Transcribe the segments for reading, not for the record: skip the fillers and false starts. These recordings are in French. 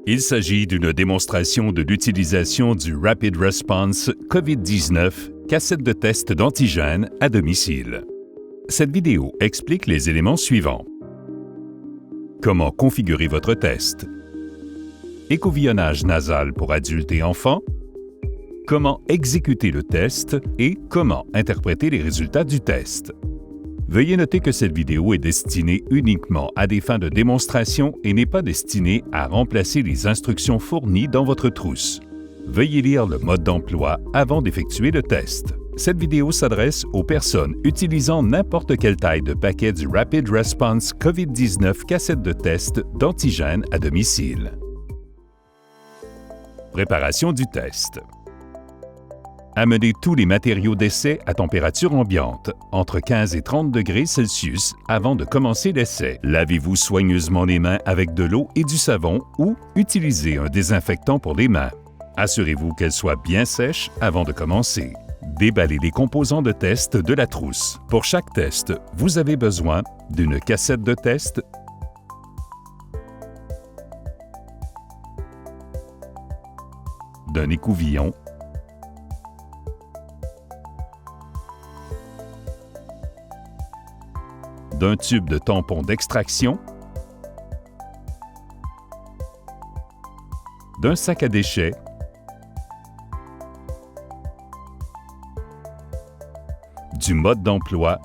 Il s'agit d'une démonstration de l'utilisation du Rapid Response COVID-19, cassette de test d'antigène à domicile. Cette vidéo explique les éléments suivants. Comment configurer votre test? Écouvillonnage nasal pour adultes et enfants. Comment exécuter le test et comment interpréter les résultats du test. Veuillez noter que cette vidéo est destinée uniquement à des fins de démonstration et n'est pas destinée à remplacer les instructions fournies dans votre trousse. Veuillez lire le mode d'emploi avant d'effectuer le test. Cette vidéo s'adresse aux personnes utilisant n'importe quelle taille de paquet du Rapid Response COVID-19 cassette de test d'antigène à domicile. Préparation du test. Amenez tous les matériaux d'essai à température ambiante, entre 15 et 30 degrés Celsius, avant de commencer l'essai. Lavez-vous soigneusement les mains avec de l'eau et du savon ou utilisez un désinfectant pour les mains. Assurez-vous qu'elles soient bien sèches avant de commencer. Déballez les composants de test de la trousse. Pour chaque test, vous avez besoin d'une cassette de test, d'un écouvillon, d'un tube de tampon d'extraction, d'un sac à déchets, du mode d'emploi,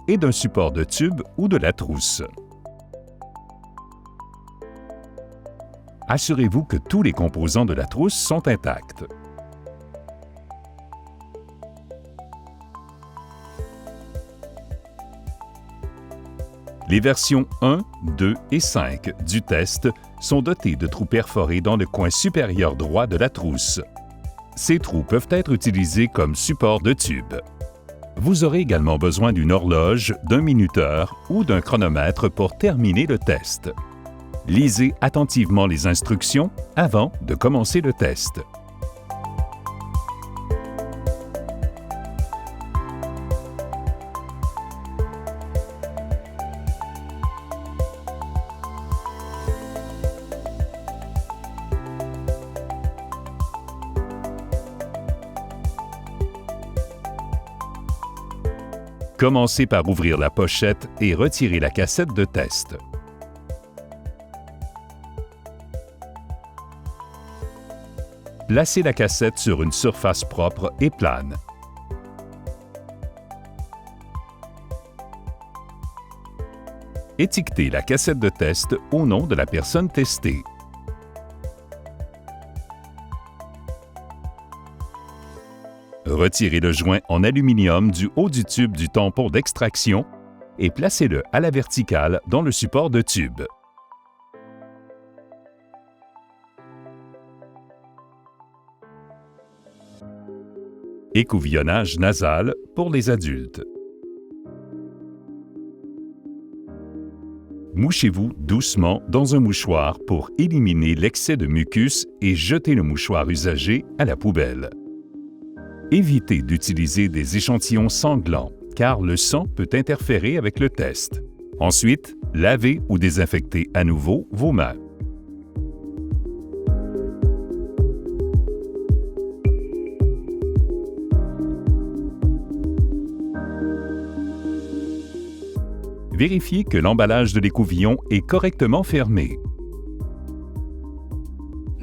et d'un support de tube ou de la trousse. Assurez-vous que tous les composants de la trousse sont intacts. Les versions 1, 2 et 5 du test sont dotées de trous perforés dans le coin supérieur droit de la trousse. Ces trous peuvent être utilisés comme support de tube. Vous aurez également besoin d'une horloge, d'un minuteur ou d'un chronomètre pour terminer le test. Lisez attentivement les instructions avant de commencer le test. Commencez par ouvrir la pochette et retirer la cassette de test. Placez la cassette sur une surface propre et plane. Étiquetez la cassette de test au nom de la personne testée. Retirez le joint en aluminium du haut du tube du tampon d'extraction et placez-le à la verticale dans le support de tube. Écouvillonnage nasal pour les adultes. Mouchez-vous doucement dans un mouchoir pour éliminer l'excès de mucus et jetez le mouchoir usagé à la poubelle. Évitez d'utiliser des échantillons sanglants, car le sang peut interférer avec le test. Ensuite, lavez ou désinfectez à nouveau vos mains. Vérifiez que l'emballage de l'écouvillon est correctement fermé.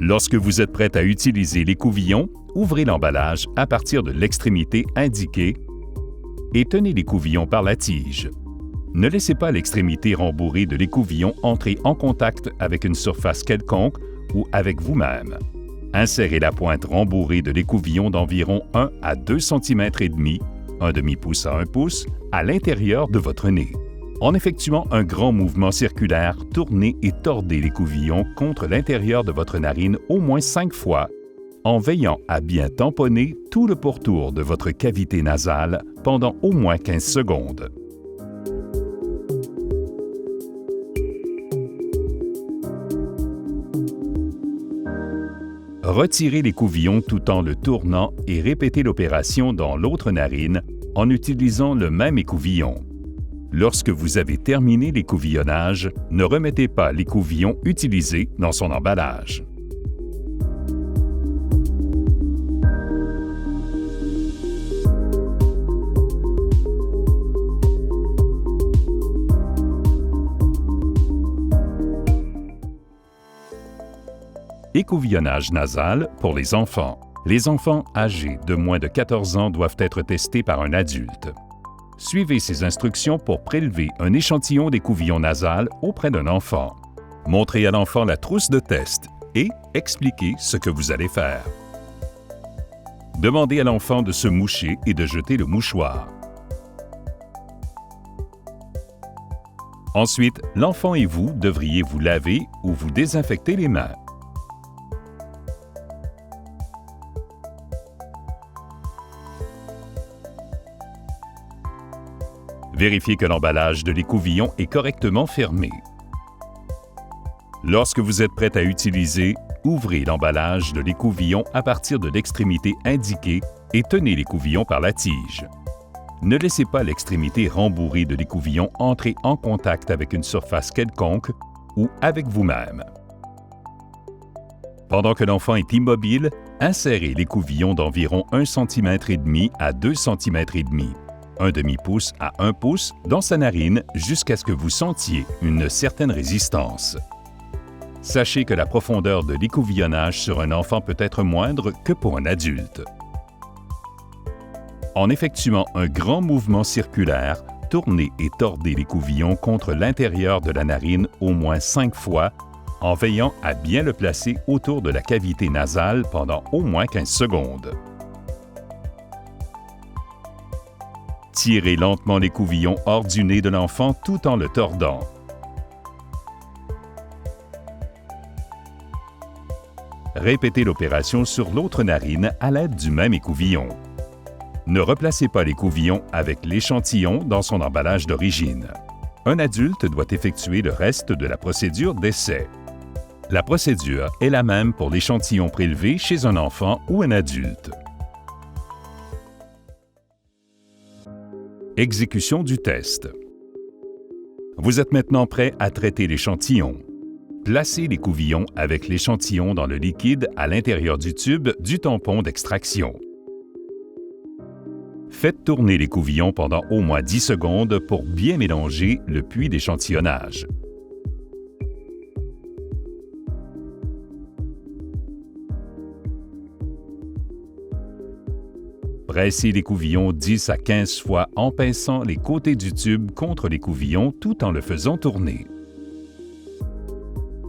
Lorsque vous êtes prêt à utiliser l'écouvillon, ouvrez l'emballage à partir de l'extrémité indiquée et tenez l'écouvillon par la tige. Ne laissez pas l'extrémité rembourrée de l'écouvillon entrer en contact avec une surface quelconque ou avec vous-même. Insérez la pointe rembourrée de l'écouvillon d'environ 1 à 2 cm et demi, un demi-pouce à 1 pouce, à l'intérieur de votre nez. En effectuant un grand mouvement circulaire, tournez et tordez l'écouvillon contre l'intérieur de votre narine au moins 5 fois, en veillant à bien tamponner tout le pourtour de votre cavité nasale pendant au moins 15 secondes. Retirez l'écouvillon tout en le tournant et répétez l'opération dans l'autre narine en utilisant le même écouvillon. Lorsque vous avez terminé l'écouvillonnage, ne remettez pas l'écouvillon utilisé dans son emballage. Écouvillonnage nasal pour les enfants. Les enfants âgés de moins de 14 ans doivent être testés par un adulte. Suivez ces instructions pour prélever un échantillon d'écouvillon nasal auprès d'un enfant. Montrez à l'enfant la trousse de test et expliquez ce que vous allez faire. Demandez à l'enfant de se moucher et de jeter le mouchoir. Ensuite, l'enfant et vous devriez vous laver ou vous désinfecter les mains. Vérifiez que l'emballage de l'écouvillon est correctement fermé. Lorsque vous êtes prêt à utiliser, ouvrez l'emballage de l'écouvillon à partir de l'extrémité indiquée et tenez l'écouvillon par la tige. Ne laissez pas l'extrémité rembourrée de l'écouvillon entrer en contact avec une surface quelconque ou avec vous-même. Pendant que l'enfant est immobile, insérez l'écouvillon d'environ 1,5 cm à 2,5 cm. Un demi-pouce à 1 pouce dans sa narine jusqu'à ce que vous sentiez une certaine résistance. Sachez que la profondeur de l'écouvillonnage sur un enfant peut être moindre que pour un adulte. En effectuant un grand mouvement circulaire, tournez et tordez l'écouvillon contre l'intérieur de la narine au moins 5 fois, en veillant à bien le placer autour de la cavité nasale pendant au moins 15 secondes. Tirez lentement l'écouvillon hors du nez de l'enfant tout en le tordant. Répétez l'opération sur l'autre narine à l'aide du même écouvillon. Ne replacez pas l'écouvillon avec l'échantillon dans son emballage d'origine. Un adulte doit effectuer le reste de la procédure d'essai. La procédure est la même pour l'échantillon prélevé chez un enfant ou un adulte. Exécution du test. Vous êtes maintenant prêt à traiter l'échantillon. Placez l'écouvillon avec l'échantillon dans le liquide à l'intérieur du tube du tampon d'extraction. Faites tourner l'écouvillon pendant au moins 10 secondes pour bien mélanger le puits d'échantillonnage. Pressez l'écouvillon 10 à 15 fois en pinçant les côtés du tube contre l'écouvillon tout en le faisant tourner.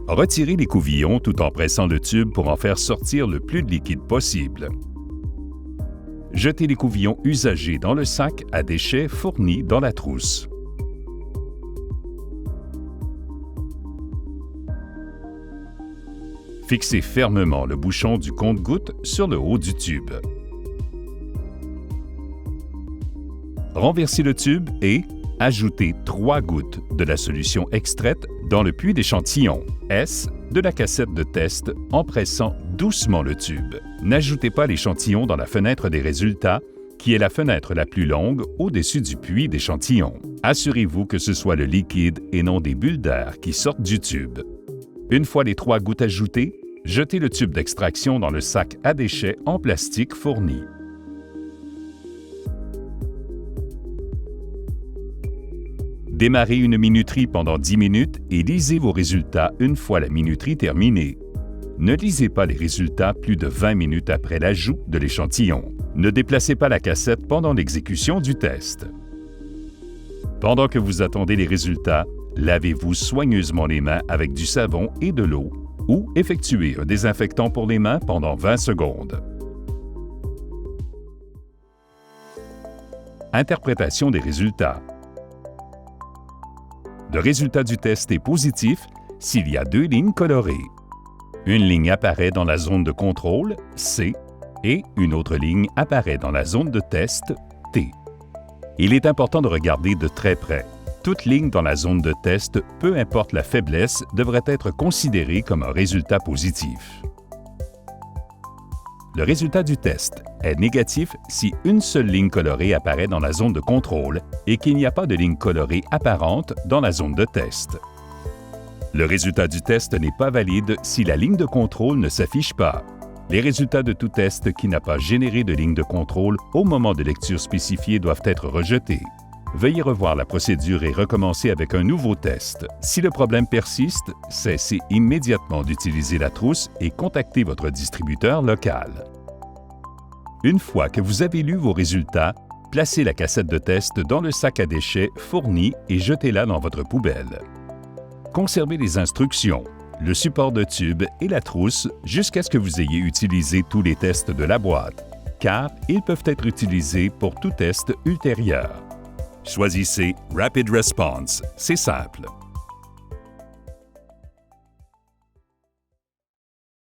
Retirez l'écouvillon tout en pressant le tube pour en faire sortir le plus de liquide possible. Jetez l'écouvillon usagé dans le sac à déchets fourni dans la trousse. Fixez fermement le bouchon du compte-gouttes sur le haut du tube. Renversez le tube et ajoutez 3 gouttes de la solution extraite dans le puits d'échantillon S de la cassette de test en pressant doucement le tube. N'ajoutez pas l'échantillon dans la fenêtre des résultats, qui est la fenêtre la plus longue au-dessus du puits d'échantillon. Assurez-vous que ce soit le liquide et non des bulles d'air qui sortent du tube. Une fois les 3 gouttes ajoutées, jetez le tube d'extraction dans le sac à déchets en plastique fourni. Démarrez une minuterie pendant 10 minutes et lisez vos résultats une fois la minuterie terminée. Ne lisez pas les résultats plus de 20 minutes après l'ajout de l'échantillon. Ne déplacez pas la cassette pendant l'exécution du test. Pendant que vous attendez les résultats, lavez-vous soigneusement les mains avec du savon et de l'eau ou effectuez un désinfectant pour les mains pendant 20 secondes. Interprétation des résultats. Le résultat du test est positif s'il y a 2 lignes colorées. Une ligne apparaît dans la zone de contrôle, C, et une autre ligne apparaît dans la zone de test, T. Il est important de regarder de très près. Toute ligne dans la zone de test, peu importe la faiblesse, devrait être considérée comme un résultat positif. Le résultat du test est négatif si une seule ligne colorée apparaît dans la zone de contrôle et qu'il n'y a pas de ligne colorée apparente dans la zone de test. Le résultat du test n'est pas valide si la ligne de contrôle ne s'affiche pas. Les résultats de tout test qui n'a pas généré de ligne de contrôle au moment de lecture spécifié doivent être rejetés. Veuillez revoir la procédure et recommencer avec un nouveau test. Si le problème persiste, cessez immédiatement d'utiliser la trousse et contactez votre distributeur local. Une fois que vous avez lu vos résultats, placez la cassette de test dans le sac à déchets fourni et jetez-la dans votre poubelle. Conservez les instructions, le support de tube et la trousse jusqu'à ce que vous ayez utilisé tous les tests de la boîte, car ils peuvent être utilisés pour tout test ultérieur. Choisissez Rapid Response, c'est simple.